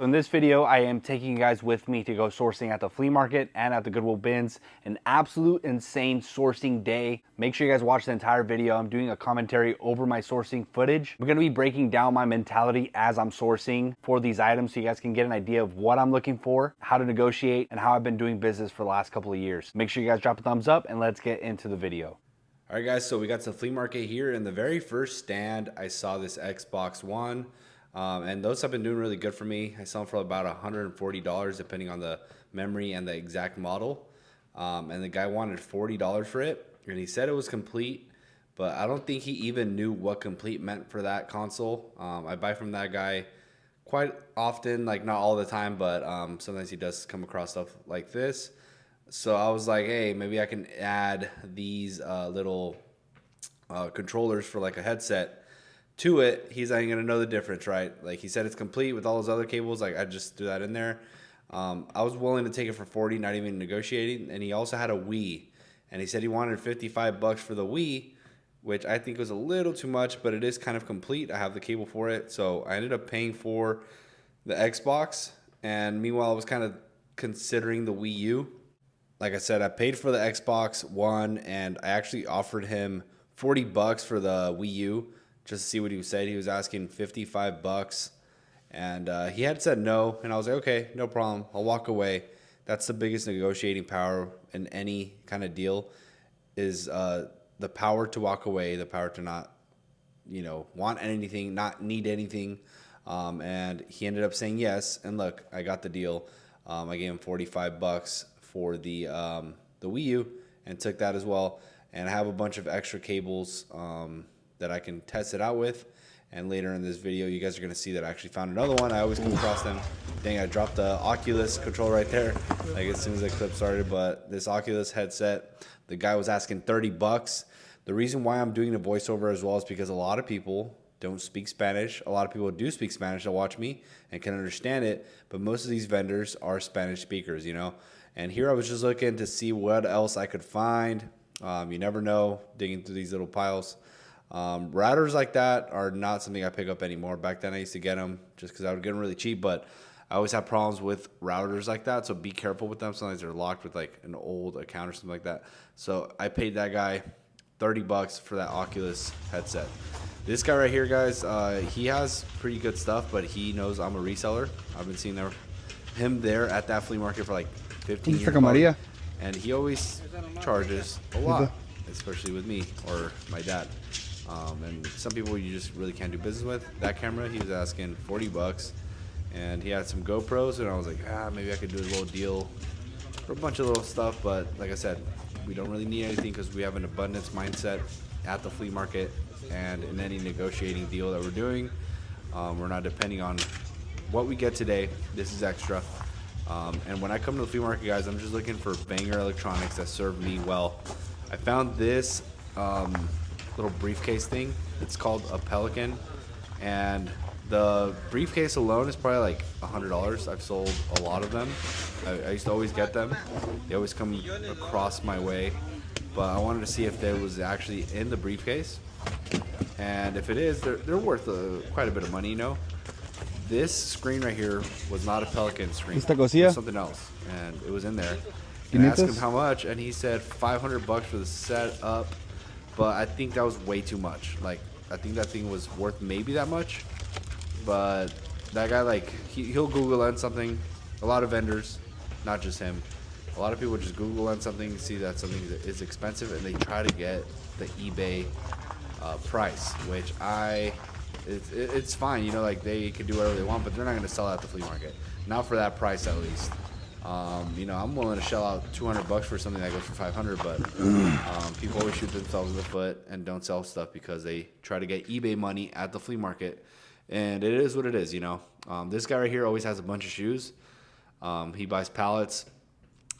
So in this video, I am taking you guys with me to go sourcing at the flea market and at the Goodwill bins. An absolute insane sourcing day. Make sure you guys watch the entire video. I'm doing a commentary over my sourcing footage. We're gonna be breaking down my mentality as I'm sourcing for these items so you guys can get an idea of what I'm looking for, how to negotiate, and how I've been doing business for the last couple of years. Make sure you guys drop a thumbs up and let's get into the video. All right, guys, so we got to the flea market here. In the very first stand, I saw this Xbox One. And those have been doing really good for me. I sell them for about $140 depending on the memory and the exact model. And the guy wanted $40 for it, and he said it was complete, but I don't think he even knew what complete meant for that console. I buy from that guy quite often, like not all the time, but sometimes he does come across stuff like this. So I was like, hey, maybe I can add these little controllers for like a headset to it. He's not even gonna know the difference, right? Like he said, it's complete with all those other cables. Like I just threw that in there. I was willing to take it for 40, not even negotiating. And he also had a Wii, and he said he wanted 55 bucks for the Wii, which I think was a little too much, but it is kind of complete. I have the cable for it, so I ended up paying for the Xbox. And meanwhile, I was kind of considering the Wii U. Like I said, I paid for the Xbox One, and I actually offered him 40 bucks for the Wii U. Just to see what he said. He was asking 55 bucks, and he had said no, and I was like, okay, no problem, I'll walk away. That's the biggest negotiating power in any kind of deal, is the power to walk away, the power to not, want anything, not need anything. And he ended up saying yes, and look, I got the deal. I gave him 45 bucks for the Wii U, and took that as well. And I have a bunch of extra cables that I can test it out with, and later in this video you guys are going to see that I actually found another one. I always come across them. Dang, I dropped the Oculus controller right there, like as soon as the clip started. But this Oculus headset, the guy was asking 30 bucks. The reason why I'm doing the voiceover as well is because a lot of people don't speak Spanish. A lot of people do speak Spanish that watch me and can understand it, but most of these vendors are Spanish speakers, And here I was just looking to see what else I could find. You never know, digging through these little piles. Routers like that are not something I pick up anymore. Back then I used to get them just because I would get them really cheap, but I always have problems with routers like that, so be careful with them. Sometimes they're locked with like an old account or something like that. So I paid that guy 30 bucks for that Oculus headset. This guy right here, guys, he has pretty good stuff, but he knows I'm a reseller. I've been seeing him there at that flea market for like 15 years. And he always charges a lot, especially with me or my dad. And some people you just really can't do business with. That camera, he was asking 40 bucks, and he had some GoPros, and I was like, maybe I could do a little deal for a bunch of little stuff. But like I said, we don't really need anything because we have an abundance mindset at the flea market, and in any negotiating deal that we're doing, we're not depending on what we get today. This is extra. And when I come to the flea market, guys, I'm just looking for banger electronics that serve me well. I found this little briefcase thing. It's called a Pelican, and the briefcase alone is probably like $100. I've sold a lot of them. I used to always get them. They always come across my way, but I wanted to see if there was actually in the briefcase, and if it is, they're worth quite a bit of money. This screen right here was not a Pelican screen. It was something else, and it was in there. And I asked him how much, and he said 500 bucks for the setup. But I think that was way too much. Like, I think that thing was worth maybe that much. But that guy, like, he'll Google lens something. A lot of vendors, not just him. A lot of people just Google lens something, see that something is expensive, and they try to get the eBay price, which it's fine. Like they can do whatever they want, but they're not going to sell it at the flea market. Not for that price, at least. I'm willing to shell out 200 bucks for something that goes for 500, but people always shoot themselves in the foot and don't sell stuff because they try to get eBay money at the flea market, and it is what it is. This guy right here always has a bunch of shoes. He buys pallets.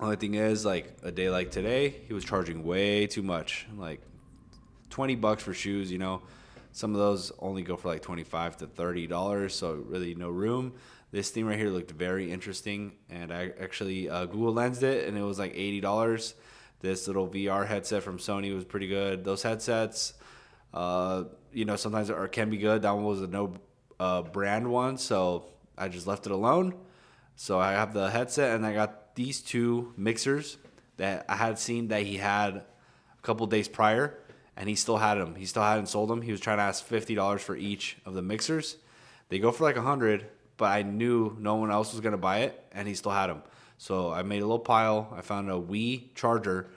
Only thing is, like a day like today, he was charging way too much, like 20 bucks for shoes. Some of those only go for like $25 to $30, so really no room. This thing right here looked very interesting, and I actually Google lensed it, and it was like $80. This little VR headset from Sony was pretty good. Those headsets, sometimes can be good. That one was a no brand one, so I just left it alone. So I have the headset, and I got these two mixers that I had seen that he had a couple days prior, and he still had them. He still hadn't sold them. He was trying to ask $50 for each of the mixers. They go for like $100, but I knew no one else was gonna buy it, and he still had them. So I made a little pile. I found a Wii charger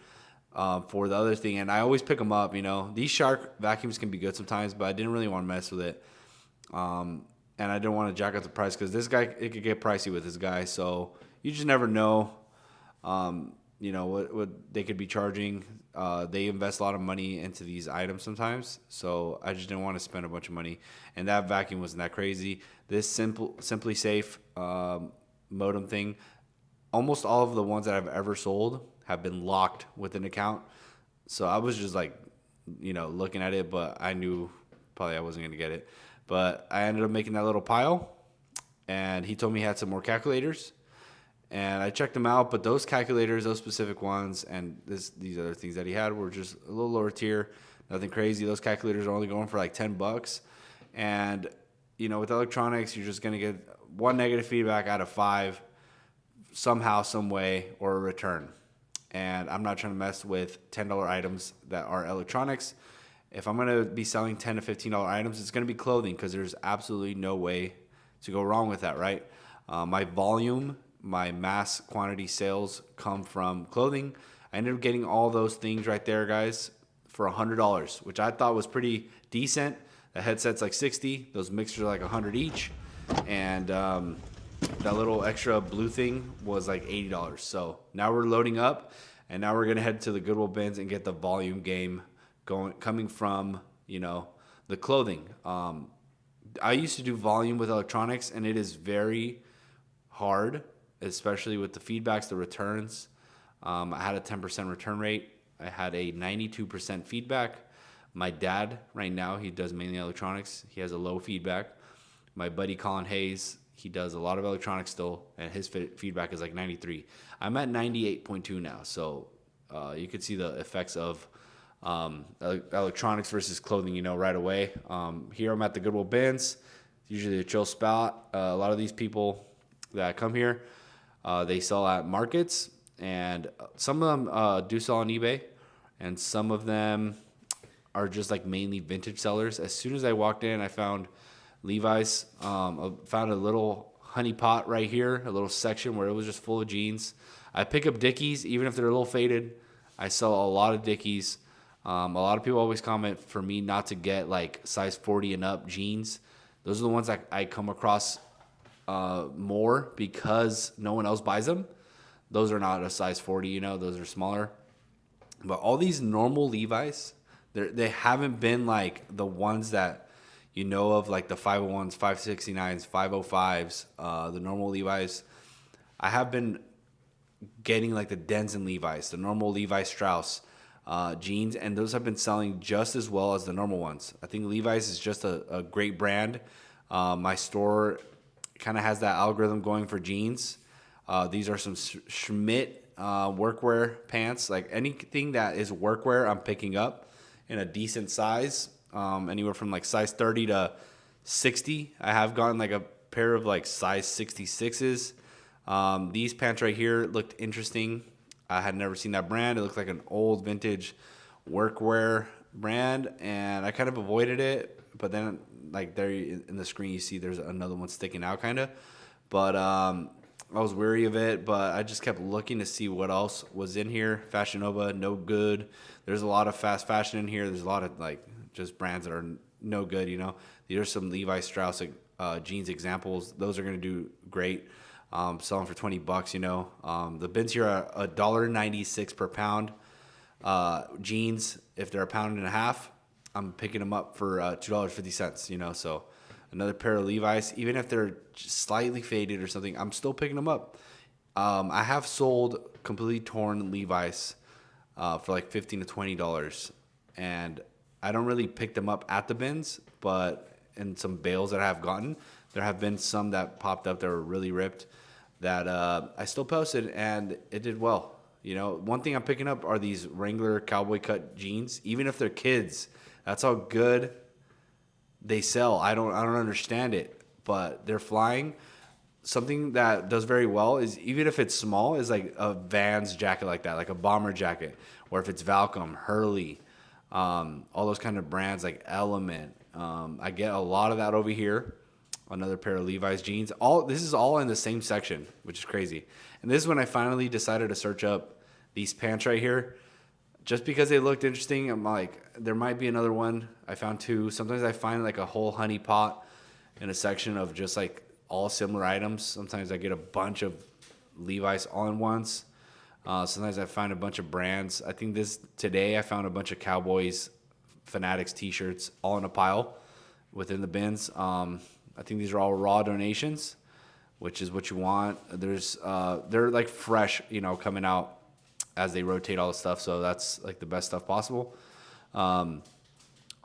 for the other thing, and I always pick them up. You know, these Shark vacuums can be good sometimes, but I didn't really want to mess with it. And I didn't want to jack up the price because this guy, it could get pricey with this guy. So you just never know, you know, what they could be charging. They invest a lot of money into these items sometimes. So I just didn't want to spend a bunch of money. And that vacuum wasn't that crazy. This Simply Safe modem thing, almost all of the ones that I've ever sold have been locked with an account. So I was just like, you know, looking at it, but I knew probably I wasn't going to get it. But I ended up making that little pile, and he told me he had some more calculators, and I checked them out. But those calculators, those specific ones, and these other things that he had were just a little lower tier, nothing crazy. Those calculators are only going for like $10, and you know, with electronics, you're just gonna get one negative feedback out of 5, somehow, some way, or a return. And I'm not trying to mess with $10 items that are electronics. If I'm going to be selling $10 to $15 items, it's going to be clothing because there's absolutely no way to go wrong with that, right? My volume, my mass quantity sales come from clothing. I ended up getting all those things right there, guys, for $100, which I thought was pretty decent. The headset's like $60. Those mixers are like $100 each. And that little extra blue thing was like $80. So now we're loading up, and now we're going to head to the Goodwill bins and get the volume game coming from, you know, the clothing. I used to do volume with electronics, and it is very hard, especially with the feedbacks, the returns. I had a 10% return rate. I had a 92% feedback. My dad, right now, he does mainly electronics. He has a low feedback. My buddy Colin Hayes, he does a lot of electronics still, and his feedback is like 93. I'm at 98.2 now, so you could see the effects of electronics versus clothing, you know, right away. Here I'm at the Goodwill bins, usually a chill spot. A lot of these people that come here, they sell at markets, and some of them do sell on eBay, and some of them are just like mainly vintage sellers. As soon as I walked in, I found Levi's. I found a little honey pot right here, a little section where it was just full of jeans. I pick up Dickies, even if they're a little faded. I sell a lot of Dickies. A lot of people always comment for me not to get like size 40 and up jeans. Those are the ones that I come across more because no one else buys them. Those are not a size 40, you know, those are smaller. But all these normal Levi's, they haven't been like the ones that you know of, like the 501s, 569s, 505s, the normal Levi's. I have been getting like the Denson Levi's, the normal Levi Strauss jeans, and those have been selling just as well as the normal ones. I think Levi's is just a great brand. My store kind of has that algorithm going for jeans. These are some Schmidt workwear pants. Like anything that is workwear, I'm picking up in a decent size, anywhere from like size 30 to 60. I have gotten like a pair of like size 66s. These pants right here looked interesting. I had never seen that brand. It looked like an old vintage workwear brand, and I kind of avoided it. But then, like there in the screen, you see there's another one sticking out, kind of. But I was wary of it. But I just kept looking to see what else was in here. Fashion Nova, no good. There's a lot of fast fashion in here. There's a lot of like just brands that are no good. You know, these are some Levi Strauss jeans examples. Those are gonna do great. Selling for $20, you know. The bins here are $1.96 per pound. Jeans, if they're a pound and a half, I'm picking them up for $2.50, you know. So another pair of Levi's, even if they're just slightly faded or something, I'm still picking them up. I have sold completely torn Levi's for like $15 to $20, and I don't really pick them up at the bins, but in some bales that I have gotten, there have been some that popped up that were really ripped that I still posted, and it did well. You know, one thing I'm picking up are these Wrangler cowboy cut jeans. Even if they're kids, that's how good they sell. I don't understand it, but they're flying. something that does very well is, even if it's small, is like a Vans jacket like that, like a bomber jacket, or if it's Valcom, Hurley, all those kind of brands like Element. I get a lot of that over here. Another pair of Levi's jeans. This is all in the same section, which is crazy. And this is when I finally decided to search up these pants right here, just because they looked interesting. I'm like, there might be another one. I found two. Sometimes I find like a whole honey pot in a section of just like all similar items. Sometimes I get a bunch of Levi's all in once. Sometimes I find a bunch of brands. I think today I found a bunch of Cowboys Fanatics t-shirts all in a pile within the bins. I think these are all raw donations, which is what you want. They're like fresh, coming out as they rotate all the stuff. So that's like the best stuff possible.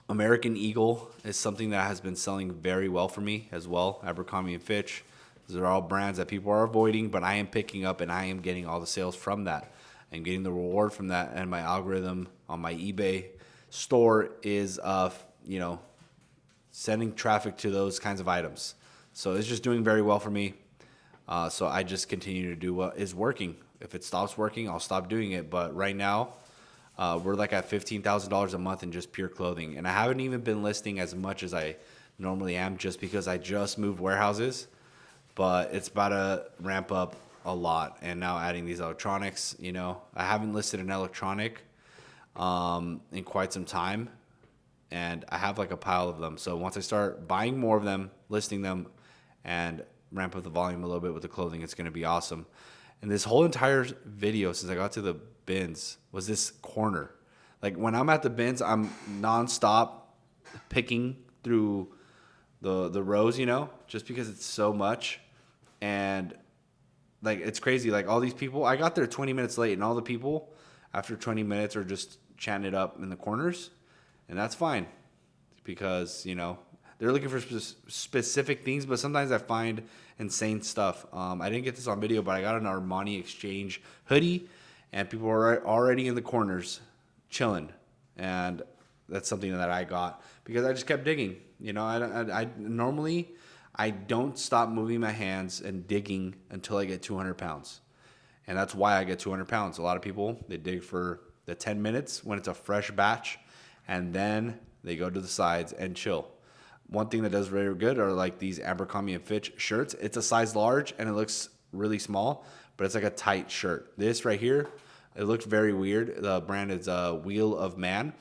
American Eagle is something that has been selling very well for me as well. Abercrombie and Fitch. These are all brands that people are avoiding, but I am picking up and I am getting all the sales from that. I'm getting the reward from that, and my algorithm on my eBay store is, sending traffic to those kinds of items. So it's just doing very well for me. So I just continue to do what is working. If it stops working, I'll stop doing it. But right now, we're like at $15,000 a month in just pure clothing. And I haven't even been listing as much as I normally am, just because I just moved warehouses. But it's about to ramp up a lot. And now adding these electronics, I haven't listed an electronic in quite some time. And I have like a pile of them. So once I start buying more of them, listing them, and ramp up the volume a little bit with the clothing, it's going to be awesome. And this whole entire video since I got to the bins was this corner. Like when I'm at the bins, I'm nonstop picking through the rows, just because it's so much. And like, it's crazy. Like all these people, I got there 20 minutes late, and all the people after 20 minutes are just chatting it up in the corners. And that's fine, because, they're looking for specific things, but sometimes I find insane stuff. I didn't get this on video, but I got an Armani Exchange hoodie, and people were already in the corners chilling. And that's something that I got because I just kept digging. I normally, I don't stop moving my hands and digging until I get 200 pounds. And that's why I get 200 pounds. A lot of people, they dig for the 10 minutes when it's a fresh batch, and then they go to the sides and chill. One thing that does very good are like these Abercrombie and Fitch shirts. It's a size large and it looks really small, but it's like a tight shirt. This right here, it looked very weird. The brand is Wheel of Man,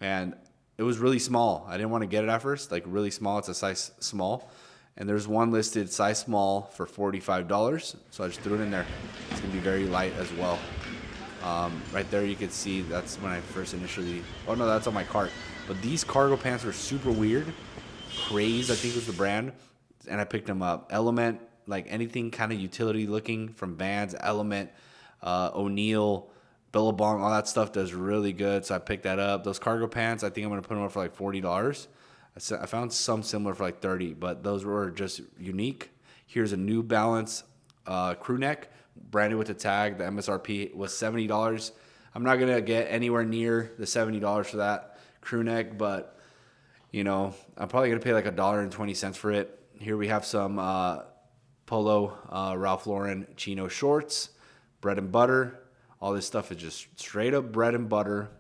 and it was really small. I didn't want to get it at first, like really small. It's a size small, and there's one listed size small for $45, so I just threw it in there. It's gonna be very light as well. Right there you can see that's when I first initially, oh no, that's on my cart. But these cargo pants are super weird. Craze, I think, was the brand, and I picked them up. Element, like anything kind of utility looking from Vans, Element, O'Neill, Billabong, all that stuff does really good, so I picked that up. Those cargo pants, I think I'm going to put them up for like $40. I found some similar for like $30, but those were just unique. Here's a New Balance crew neck, branded with the tag. The MSRP was $70. I'm not going to get anywhere near the $70 for that crew neck, but I'm probably going to pay like $1.20 for it. Here we have some Polo Ralph Lauren chino shorts, bread and butter. All this stuff is just straight up bread and butter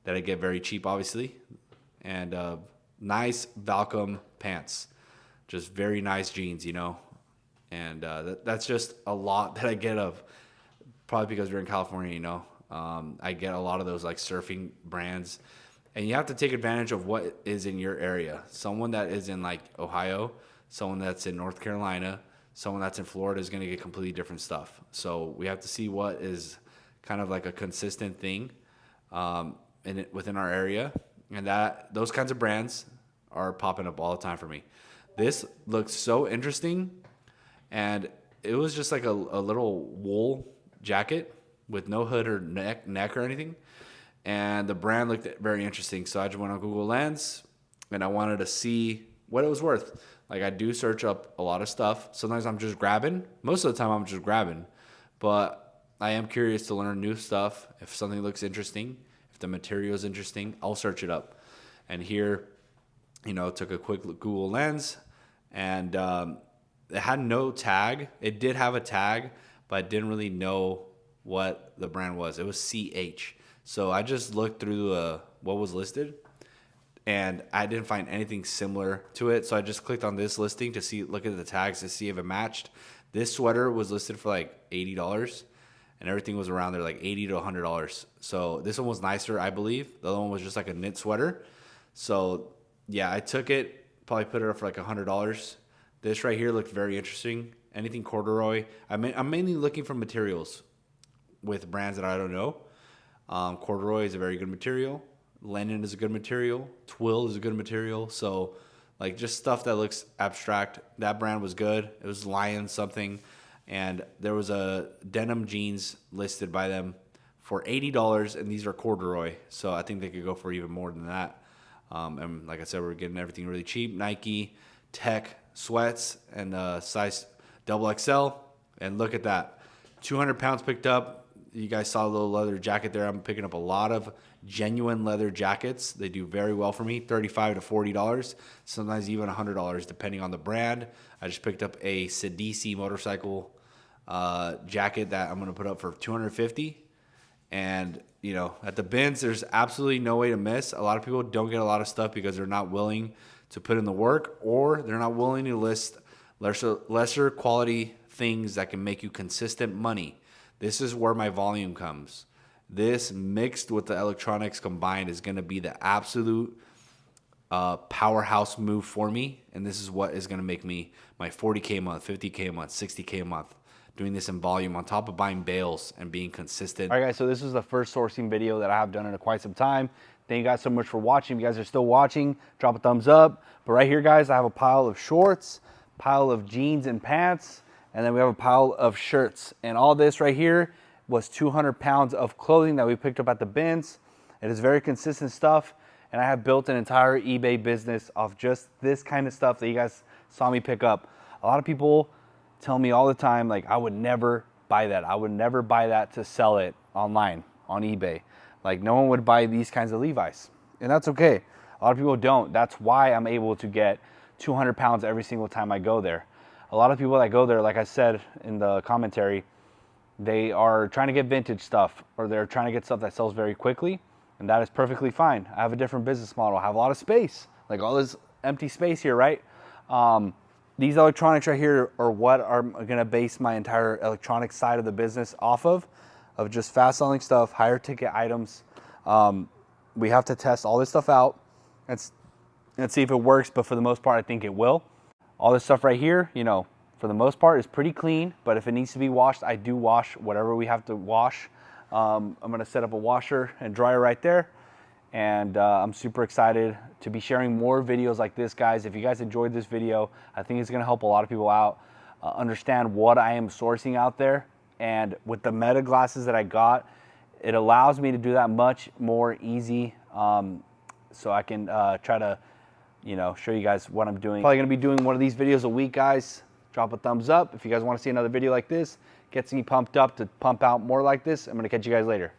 that I get very cheap, obviously. And nice Valcom pants. Just very nice jeans, And that's just a lot that I get of, probably because we're in California, I get a lot of those like surfing brands. And you have to take advantage of what is in your area. Someone that is in like Ohio, someone that's in North Carolina, someone that's in Florida is going to get completely different stuff. So we have to see what is kind of like a consistent thing within our area. And those kinds of brands are popping up all the time for me. This looks so interesting. And it was just like a little wool jacket with no hood or neck or anything. And the brand looked very interesting. So I just went on Google Lens and I wanted to see what it was worth. Like I do search up a lot of stuff. Sometimes I'm just grabbing. Most of the time I'm just grabbing. But I am curious to learn new stuff. If something looks interesting, if the material is interesting, I'll search it up. And here, took a quick Google Lens and it had no tag. It did have a tag, but I didn't really know what the brand was. It was CH. So I just looked through what was listed, and I didn't find anything similar to it. So I just clicked on this listing to look at the tags to see if it matched. This sweater was listed for like $80, and everything was around there like $80 to $100. So this one was nicer, I believe. The other one was just like a knit sweater. So yeah, I took it, probably put it up for like $100. This right here looked very interesting. Anything corduroy. I'm mainly looking for materials with brands that I don't know. Corduroy is a very good material. Linen is a good material. Twill is a good material. So like just stuff that looks abstract. That brand was good. It was Lion something. And there was a denim jeans listed by them for $80, and these are corduroy. So I think they could go for even more than that. And like I said, we're getting everything really cheap. Nike, Tech, sweats, and size XXL. And look at that. 200 pounds picked up. You guys saw a little leather jacket there. I'm picking up a lot of genuine leather jackets. They do very well for me. $35 to $40. Sometimes even $100 depending on the brand. I just picked up a Sidisi motorcycle jacket that I'm going to put up for $250. And, you know, at the bins, there's absolutely no way to miss. A lot of people don't get a lot of stuff because they're not willing to put in the work, or they're not willing to list lesser quality things that can make you consistent money. This is where my volume comes. This mixed with the electronics combined is going to be the absolute powerhouse move for me. And this is what is going to make me my 40K a month, 50K a month, 60K a month. Doing this in volume on top of buying bales and being consistent. All right, guys, so this is the first sourcing video that I have done in quite some time. Thank you guys so much for watching. If you guys are still watching, drop a thumbs up. But right here, guys, I have a pile of shorts, pile of jeans and pants, and then we have a pile of shirts. And all this right here was 200 pounds of clothing that we picked up at the bins. It is very consistent stuff, and I have built an entire eBay business off just this kind of stuff that you guys saw me pick up. A lot of people tell me all the time, like, I would never buy that. I would never buy that to sell it online on eBay. Like, no one would buy these kinds of Levi's, and that's okay. A lot of people don't. That's why I'm able to get 200 pounds every single time I go there. A lot of people that go there, like I said in the commentary, they are trying to get vintage stuff, or they're trying to get stuff that sells very quickly, and that is perfectly fine. I have a different business model. I have a lot of space, like all this empty space here, right? These electronics right here are what I'm gonna base my entire electronics side of the business off of just fast selling stuff, higher ticket items. We have to test all this stuff out and see if it works, but for the most part, I think it will. All this stuff right here, you know, for the most part is pretty clean, but if it needs to be washed, I do wash whatever we have to wash. I'm gonna set up a washer and dryer right there. And I'm super excited to be sharing more videos like this, guys. If you guys enjoyed this video, I think it's gonna help a lot of people out understand what I am sourcing out there. And with the Meta glasses that I got, it allows me to do that much more easy. So I can try to, you know, show you guys what I'm doing. Probably gonna be doing one of these videos a week, guys. Drop a thumbs up if you guys wanna see another video like this. Gets me pumped up to pump out more like this. I'm gonna catch you guys later.